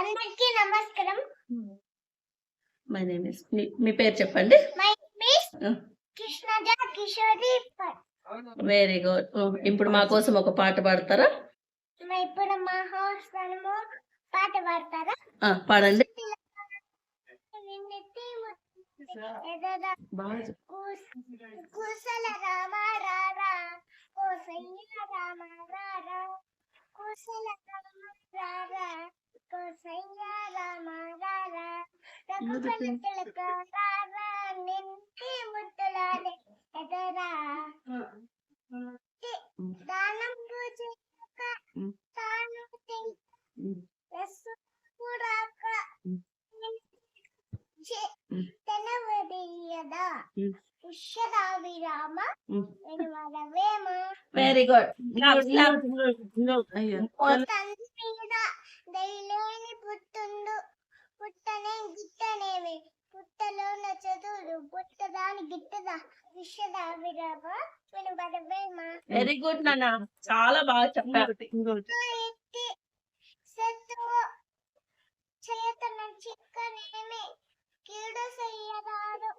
అందరికీ నమస్కారం. My name is మీ పేరు చెప్పండి. My name is Krishnaja Kishori. Very good. ఇప్పుడు మా కోసం ఒక పాట పాడతారా? ఇప్పుడు మా హాస్టల్లో పాట పాడతారా? పాడండి. కుశల రామ రారా కోసయ్య రామ రారా కుశల రామ రారా కోసయ్య రామ రారా రఘుపతి తిలక రారా నింటి ముద్దులాడే ఎదరా దానం పూజక తాను రసురాక తెనవడియదా విశ్వదా విరామ వెనువరవేమ. Very good. తండ్రి మీద దయలేని పుట్టుండు పుట్టనే గిట్టనేమి పుట్టలోన చదువులు పుట్టదాని గిట్టదా విశ్వదా విరామ వెనువరవేమ. వెరీ గుడ్ నాన్న, చాలా బాగా చెప్పారు. శత్రువు చేతన చిక్కనేమి కీడు చెయ్యరాదు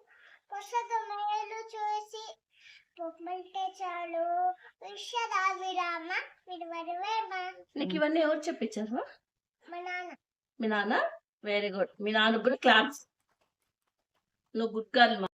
పొసదు మేలు చూసి పొమ్మంటే చాలు విశ్వదా విరామ వినువరవేమ. నీకు ఇవన్నీ ఎవరు చెప్పించారు? మా నాన్న. మీ నాన్న? Very good. మీ నాన్న కూడా క్లాప్స్. నువ్వు గుడ్ గర్ల్.